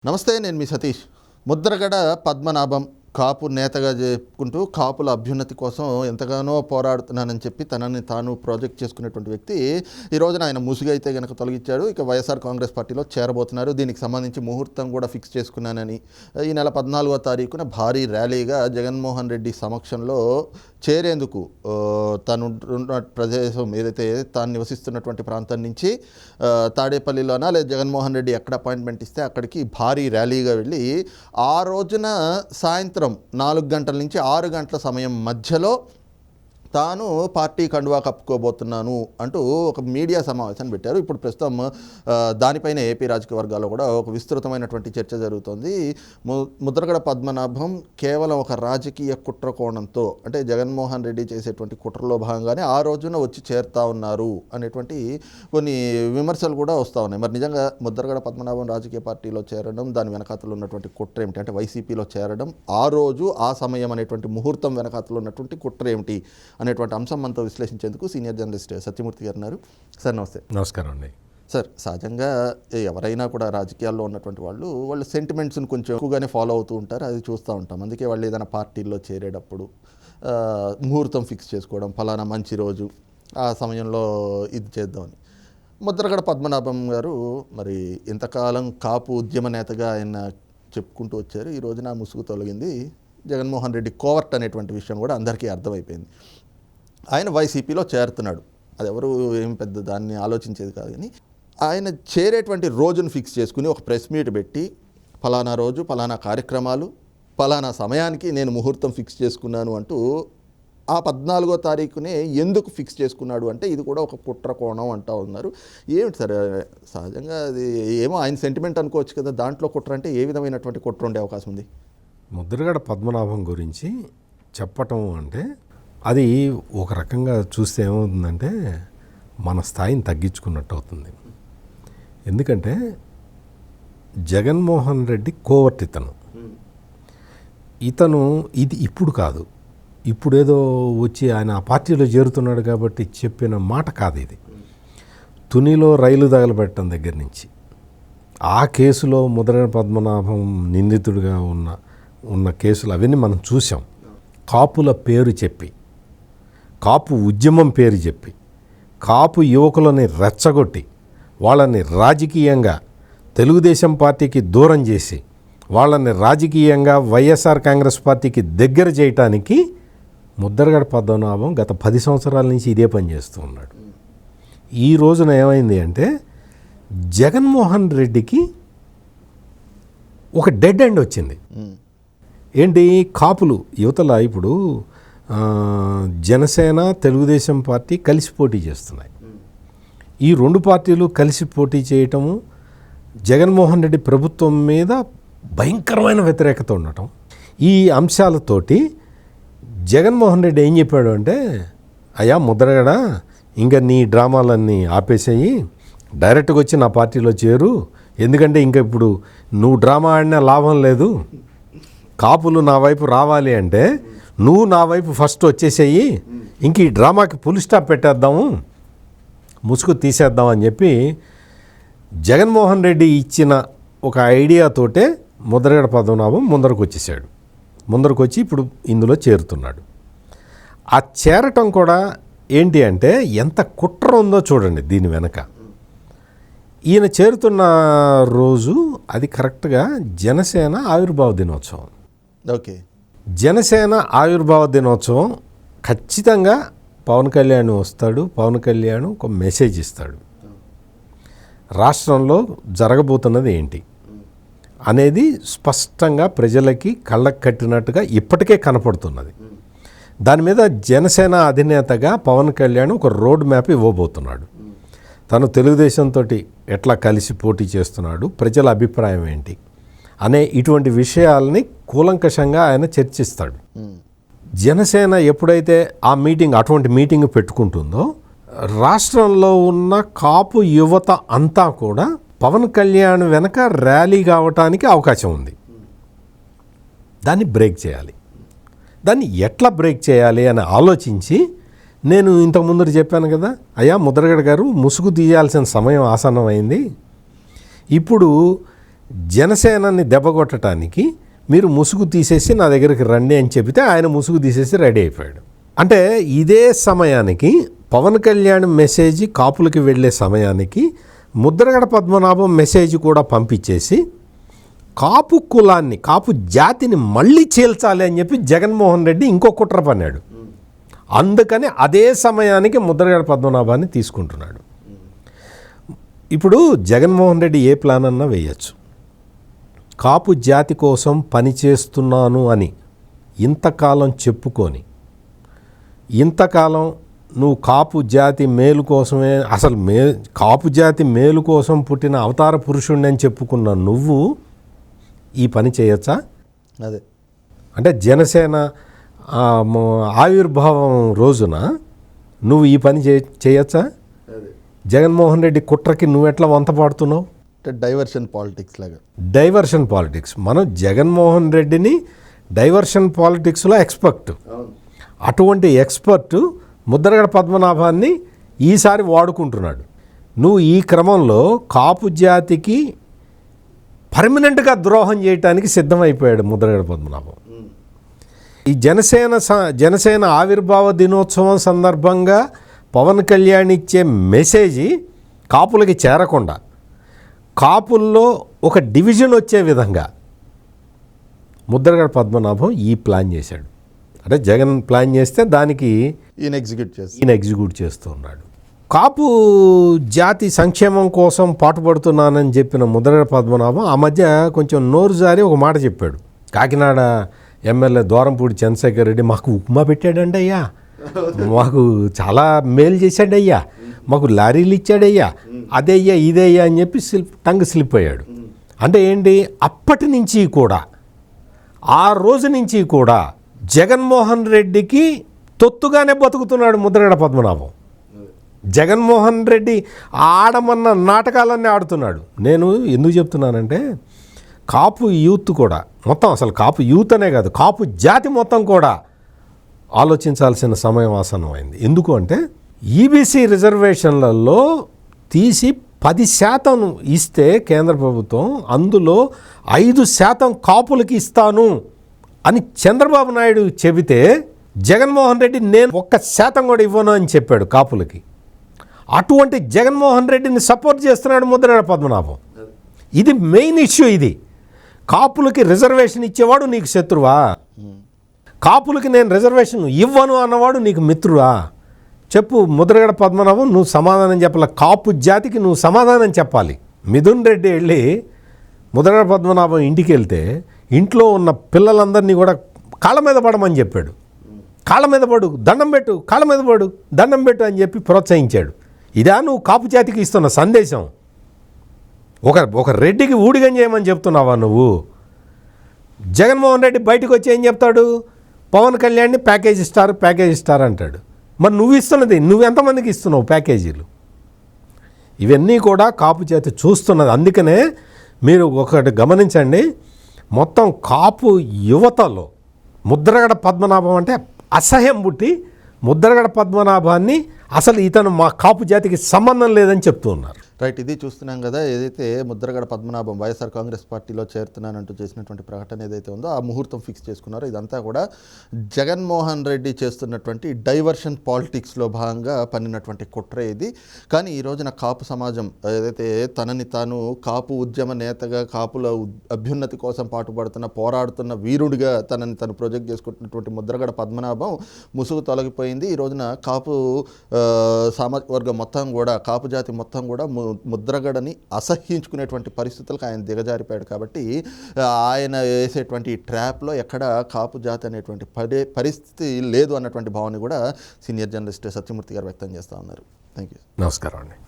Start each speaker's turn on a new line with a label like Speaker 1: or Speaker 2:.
Speaker 1: నమస్తే, నేను మీ సతీష్. ముద్రగడ పద్మనాభం కాపు నేతగా చెప్పుకుంటూ కాపుల అభ్యున్నతి కోసం ఎంతగానో పోరాడుతున్నానని చెప్పి తనని తాను ప్రాజెక్ట్ చేసుకునేటువంటి వ్యక్తి ఈ రోజున ఆయన ముసుగు అయితే కనుక తొలగించాడు. ఇక వైఎస్ఆర్ కాంగ్రెస్ పార్టీలో చేరబోతున్నారు. దీనికి సంబంధించి ముహూర్తం కూడా ఫిక్స్ చేసుకున్నానని ఈ నెల 14వ తారీఖున భారీ ర్యాలీగా జగన్మోహన్ రెడ్డి సమక్షంలో చేరేందుకు తను ప్రదేశం ఏదైతే తాను నివసిస్తున్నటువంటి ప్రాంతం నుంచి తాడేపల్లిలోనా లేదా జగన్మోహన్ రెడ్డి ఎక్కడ అపాయింట్మెంట్ ఇస్తే అక్కడికి భారీ ర్యాలీగా వెళ్ళి ఆ రోజున సాయంత్రం 4 గంటల నుంచి 6 గంటల సమయం మధ్యలో తాను పార్టీ కండువా కప్పుకోబోతున్నాను అంటూ ఒక మీడియా సమావేశాన్ని పెట్టారు. ఇప్పుడు ప్రస్తుతం దానిపైన ఏపీ రాజకీయ వర్గాల్లో కూడా ఒక విస్తృతమైనటువంటి చర్చ జరుగుతోంది. ముద్రగడ పద్మనాభం కేవలం ఒక రాజకీయ కుట్ర కోణంతో, అంటే జగన్మోహన్ రెడ్డి చేసేటువంటి కుట్రలో భాగంగానే ఆ రోజున వచ్చి చేరుతా ఉన్నారు అనేటువంటి కొన్ని విమర్శలు కూడా వస్తూ ఉన్నాయి. మరి నిజంగా ముద్రగడ పద్మనాభం రాజకీయ పార్టీలో చేరడం, దాని వెనకాతలు ఉన్నటువంటి కుట్ర ఏమిటి, అంటే వైసీపీలో చేరడం, ఆ రోజు ఆ సమయం అనేటువంటి ముహూర్తం వెనకాతలు ఉన్నటువంటి కుట్ర ఏమిటి అనేటువంటి అంశం మనతో విశ్లేషించేందుకు సీనియర్ జర్నలిస్ట్ సత్యమూర్తి గారు ఉన్నారు. సార్ నమస్తే.
Speaker 2: నమస్కారం అండి.
Speaker 1: సార్, సహజంగా ఎవరైనా కూడా రాజకీయాల్లో ఉన్నటువంటి వాళ్ళ సెంటిమెంట్స్ని కొంచెం ఎక్కువగానే ఫాలో అవుతూ ఉంటారు, అది చూస్తూ ఉంటాం. అందుకే వాళ్ళు ఏదైనా పార్టీల్లో చేరేటప్పుడు ముహూర్తం ఫిక్స్ చేసుకోవడం, ఫలానా మంచి రోజు ఆ సమయంలో ఇది చేద్దామని. ముద్రగడ పద్మనాభం గారు మరి ఇంతకాలం కాపు ఉద్యమ నేతగా ఆయన చెప్పుకుంటూ వచ్చారు. ఈ రోజున ముసుగు తొలగింది. జగన్మోహన్ రెడ్డి కోవర్ట్ అనేటువంటి విషయం కూడా అందరికీ అర్థమైపోయింది. ఆయన వైసీపీలో చేరుతున్నాడు. అది ఎవరు ఏం పెద్ద దాన్ని ఆలోచించేది కాదు. కానీ ఆయన చేరేటువంటి రోజును ఫిక్స్ చేసుకుని ఒక ప్రెస్ మీట్ పెట్టి ఫలానా రోజు, ఫలానా కార్యక్రమాలు, ఫలానా సమయానికి నేను ముహూర్తం ఫిక్స్ చేసుకున్నాను అంటూ ఆ 14వ తారీఖునే ఎందుకు ఫిక్స్ చేసుకున్నాడు అంటే ఇది కూడా ఒక కుట్ర కోణం అంటూ ఉన్నారు. ఏమిటి సార్, సహజంగా అది ఏమో ఆయన సెంటిమెంట్ అనుకోవచ్చు కదా, దాంట్లో కుట్ర అంటే ఏ విధమైనటువంటి కుట్ర ఉండే అవకాశం ఉంది?
Speaker 2: ముద్రగడ పద్మనాభం గురించి చెప్పటం అంటే అది ఒక రకంగా చూస్తే ఏమవుతుందంటే మన స్థాయిని తగ్గించుకున్నట్టు అవుతుంది. ఎందుకంటే జగన్మోహన్ రెడ్డి కోవర్ట్ ఇతను ఇది ఇప్పుడు కాదు, ఇప్పుడేదో వచ్చి ఆయన ఆ పార్టీలో చేరుతున్నాడు కాబట్టి చెప్పిన మాట కాదు ఇది. తునిలో రైలు తగలబెట్టడం దగ్గర నుంచి ఆ కేసులో ముద్రగడ పద్మనాభం నిందితుడిగా ఉన్న కేసులు అవన్నీ మనం చూసాం. కాపుల పేరు చెప్పి, కాపు ఉద్యమం పేరు చెప్పి, కాపు యువకులని రెచ్చగొట్టి వాళ్ళని రాజకీయంగా తెలుగుదేశం పార్టీకి దూరం చేసి వాళ్ళని రాజకీయంగా వైఎస్ఆర్ కాంగ్రెస్ పార్టీకి దగ్గర చేయటానికి ముద్రగడ పద్మనాభం గత 10 సంవత్సరాల నుంచి ఇదే పని చేస్తూ ఉన్నాడు. ఈ రోజున ఏమైంది అంటే జగన్మోహన్ రెడ్డికి ఒక డెడ్ ఎండ్ వచ్చింది. ఏంటి, కాపులు యువతల ఇప్పుడు జనసేన తెలుగుదేశం పార్టీ కలిసి పోటీ చేస్తున్నాయి. ఈ 2 పార్టీలు కలిసి పోటీ చేయటము, జగన్మోహన్ రెడ్డి ప్రభుత్వం మీద భయంకరమైన వ్యతిరేకత ఉండటం, ఈ అంశాలతోటి జగన్మోహన్ రెడ్డి ఏం చెప్పాడు అంటే, అయ్యా ముద్రగడ, ఇంకా నీ డ్రామాలన్నీ ఆపేసేయి, డైరెక్ట్గా వచ్చి నా పార్టీలో చేరు, ఎందుకంటే ఇంకా ఇప్పుడు నువ్వు డ్రామా ఆడినా లాభం లేదు, కాపులు నా వైపు రావాలి అంటే నువ్వు నా వైపు ఫస్ట్ వచ్చేసేయి, ఇంక ఈ డ్రామాకి ఫుల్ స్టాప్ పెట్టేద్దాము, ముసుగు తీసేద్దాం అని చెప్పి జగన్మోహన్ రెడ్డి ఇచ్చిన ఒక ఐడియాతోటే ముద్రగడ పద్మనాభం ముందరకు వచ్చేసాడు. ముందరకు వచ్చి ఇప్పుడు ఇందులో చేరుతున్నాడు. ఆ చేరటం కూడా ఏంటి అంటే ఎంత కుట్ర ఉందో చూడండి దీని వెనక. ఈయన చేరుతున్న రోజు అది కరెక్ట్గా జనసేన ఆవిర్భావ దినోత్సవం.
Speaker 1: ఓకే,
Speaker 2: జనసేన ఆవిర్భావ దినోత్సవం ఖచ్చితంగా పవన్ కళ్యాణ్ వస్తాడు. పవన్ కళ్యాణ్ ఒక మెసేజ్ ఇస్తాడు, రాష్ట్రంలో జరగబోతున్నది ఏంటి అనేది స్పష్టంగా ప్రజలకి కళ్ళకు కట్టినట్టుగా ఇప్పటికే కనపడుతున్నది. దాని మీద జనసేన అధినేతగా పవన్ కళ్యాణ్ ఒక రోడ్ మ్యాప్ ఇవ్వబోతున్నాడు. తను తెలుగుదేశంతో ఎట్లా కలిసి పోటీ చేస్తున్నాడు, ప్రజల అభిప్రాయం ఏంటి అనే ఇటువంటి విషయాల్ని కూలంకషంగా ఆయన చర్చిస్తాడు. జనసేన ఎప్పుడైతే ఆ మీటింగ్, అటువంటి మీటింగ్ పెట్టుకుంటుందో రాష్ట్రంలో ఉన్న కాపు యువత అంతా కూడా పవన్ కళ్యాణ్ వెనక ర్యాలీ కావటానికి అవకాశం ఉంది. దాన్ని బ్రేక్ చేయాలి. దాన్ని ఎట్లా బ్రేక్ చేయాలి అని ఆలోచించి, నేను ఇంతకుముందు చెప్పాను కదా, అయ్యా ముద్రగడ గారు ముసుగు తీయాల్సిన సమయం ఆసన్నమైంది, ఇప్పుడు జనసేనని దెబ్బకొట్టడానికి మీరు ముసుగు తీసేసి నా దగ్గరికి రండి అని చెబితే ఆయన ముసుగు తీసేసి రెడీ అయిపోయాడు. అంటే ఇదే సమయానికి పవన్ కళ్యాణ్ మెసేజ్ కాపులకి వెళ్ళే సమయానికి ముద్రగడ పద్మనాభం మెసేజ్ కూడా పంపించేసి కాపు కులాన్ని, కాపు జాతిని మళ్ళీ చీల్చాలి అని చెప్పి జగన్మోహన్ రెడ్డి ఇంకో కుట్ర పన్నాడు. అందుకని అదే సమయానికి ముద్రగడ పద్మనాభాన్ని తీసుకుంటున్నాడు. ఇప్పుడు జగన్మోహన్ రెడ్డి ఏ ప్లాన్ అన్నా వేయచ్చు. కాపు జాతి కోసం పనిచేస్తున్నాను అని ఇంతకాలం చెప్పుకొని, ఇంతకాలం నువ్వు కాపు జాతి మేలు కోసమే, అసలు కాపు జాతి మేలు కోసం పుట్టిన అవతార పురుషుణ్ణి అని చెప్పుకున్న నువ్వు ఈ పని చేయొచ్చా?
Speaker 1: అదే
Speaker 2: అంటే జనసేన ఆవిర్భావం రోజున నువ్వు ఈ పని చేయొచ్చా? జగన్మోహన్ రెడ్డి కుట్రకి నువ్వెట్లా వంత పాడుతున్నావు?
Speaker 1: డైవర్షన్ పాలిటిక్స్ లాగా.
Speaker 2: Diversion politics. మనం జగన్మోహన్ రెడ్డిని డైవర్షన్ పాలిటిక్స్లో ఎక్స్పర్ట్. అటువంటి ఎక్స్పర్ట్ ముద్రగడ పద్మనాభాన్ని ఈసారి వాడుకుంటున్నాడు. నువ్వు ఈ క్రమంలో కాపు జాతికి పర్మనెంట్గా ద్రోహం చేయడానికి సిద్ధమైపోయాడు ముద్రగడ పద్మనాభం. ఈ జనసేన ఆవిర్భావ దినోత్సవం సందర్భంగా పవన్ కళ్యాణ్ ఇచ్చే మెసేజ్ కాపులకి చేరకుండా కాపుల్లో ఒక డివిజన్ వచ్చే విధంగా ముద్రగడ పద్మనాభం ఈ ప్లాన్ చేశాడు. అంటే జగన్ ప్లాన్ చేస్తే దానికి ఈయన ఎగ్జిక్యూట్ చేస్తూ ఉన్నాడు. కాపు జాతి సంక్షేమం కోసం పాటుపడుతున్నానని చెప్పిన ముద్రగడ పద్మనాభం ఆ మధ్య కొంచెం నోరు జారి ఒక మాట చెప్పాడు. కాకినాడ ఎమ్మెల్యే దూరంపూడి చంద్రశేఖర్ రెడ్డి మాకు ఉప్మా పెట్టాడండి అయ్యా, మాకు చాలా మేలు చేశాడయ్యా, మాకు లారీలు ఇచ్చాడయ్యా, అదయ్యా ఇదయ్యా అని చెప్పి టంగ్ స్లిప్ అయ్యాడు. అంటే ఏంటి, అప్పటి నుంచి కూడా ఆ రోజు నుంచి కూడా జగన్మోహన్ రెడ్డికి తొత్తుగానే బతుకుతున్నాడు ముద్రగడ పద్మనాభం. జగన్మోహన్ రెడ్డి ఆడమన్న నాటకాలన్నీ ఆడుతున్నాడు. నేను ఎందుకు చెప్తున్నానంటే కాపు యూత్ కూడా మొత్తం, అసలు కాపు యూత్ అనే కాదు, కాపు జాతి మొత్తం కూడా ఆలోచించాల్సిన సమయం ఆసన్నమైంది. ఎందుకు అంటే ఈబీసీ రిజర్వేషన్లలో తీసి 10% ఇస్తే కేంద్ర ప్రభుత్వం, అందులో 5% కాపులకి ఇస్తాను అని చంద్రబాబు నాయుడు చెబితే జగన్మోహన్ రెడ్డి నేను 1% కూడా ఇవ్వను అని చెప్పాడు కాపులకి. అటువంటి జగన్మోహన్ రెడ్డిని సపోర్ట్ చేస్తున్నాడు ముద్రగడ పద్మనాభం. ఇది మెయిన్ ఇష్యూ. ఇది కాపులకి రిజర్వేషన్ ఇచ్చేవాడు నీకు శత్రువా? కాపులకి నేను రిజర్వేషన్ ఇవ్వను అన్నవాడు నీకు మిత్రువా? చెప్పు ముద్రగడ పద్మనాభం, నువ్వు సమాధానం చెప్పాలి. కాపు జాతికి నువ్వు సమాధానం చెప్పాలి. మిథున్ రెడ్డి వెళ్ళి ముద్రగడ పద్మనాభం ఇంటికి వెళ్తే ఇంట్లో ఉన్న పిల్లలందరినీ కూడా కాళ్ళ మీద పడమని చెప్పాడు. కాళ్ళ మీద పడు, దండం పెట్టు, కాళ్ళ మీద పడు, దండం పెట్టు అని చెప్పి ప్రోత్సహించాడు. ఇదా నువ్వు కాపు జాతికి ఇస్తున్న సందేశం? ఒక రెడ్డికి ఊడిగం చేయమని చెప్తున్నావా నువ్వు? జగన్మోహన్ రెడ్డి బయటకు వచ్చి ఏం చెప్తాడు? పవన్ కళ్యాణ్ని ప్యాకేజ్ ఇస్తారు అంటాడు. మరి నువ్వు ఇస్తున్నది, నువ్వెంతమందికి ఇస్తున్నావు ప్యాకేజీలు? ఇవన్నీ కూడా కాపు జాతి చూస్తున్నది. అందుకనే మీరు ఒకటి గమనించండి, మొత్తం కాపు యువతలో ముద్రగడ పద్మనాభం అంటే అసహ్యం పుట్టి ముద్రగడ పద్మనాభాన్ని అసలు ఇతను మా కాపు జాతికి సంబంధం లేదని చెప్తూ ఉన్నారు.
Speaker 1: రైట్, ఇది చూస్తున్నాం కదా. ఏదైతే ముద్రగడ పద్మనాభం వైఎస్ఆర్ కాంగ్రెస్ పార్టీలో చేరుతున్నానంటూ చేసినటువంటి ప్రకటన ఏదైతే ఉందో ఆ ముహూర్తం ఫిక్స్ చేసుకున్నారో ఇదంతా కూడా జగన్మోహన్ రెడ్డి చేస్తున్నటువంటి డైవర్షన్ పాలిటిక్స్లో భాగంగా పన్నినటువంటి కుట్ర ఇది. కానీ ఈ రోజున కాపు సమాజం ఏదైతే తనని తాను కాపు ఉద్యమ నేతగా, కాపుల అభ్యున్నతి కోసం పాటుపడుతున్న, పోరాడుతున్న వీరుడిగా తనని తను ప్రొజెక్ట్ చేసుకుంటున్నటువంటి ముద్రగడ పద్మనాభం ముసుగు తొలగిపోయింది. ఈ రోజున కాపు సామాజిక వర్గం మొత్తం కూడా, కాపు జాతి మొత్తం కూడా ముద్రగడని అసహ్యించుకునేటువంటి పరిస్థితులకు ఆయన దిగజారిపోయాడు. కాబట్టి ఆయన వేసేటువంటి ట్రాప్లో ఎక్కడ కాపు జాతి అనేటువంటి పరిస్థితి లేదు అన్నటువంటి భావన కూడా సీనియర్ జర్నలిస్ట్ సత్యమూర్తి గారు వ్యక్తం చేస్తూ ఉన్నారు. Thank you.
Speaker 2: నమస్కారం అండి.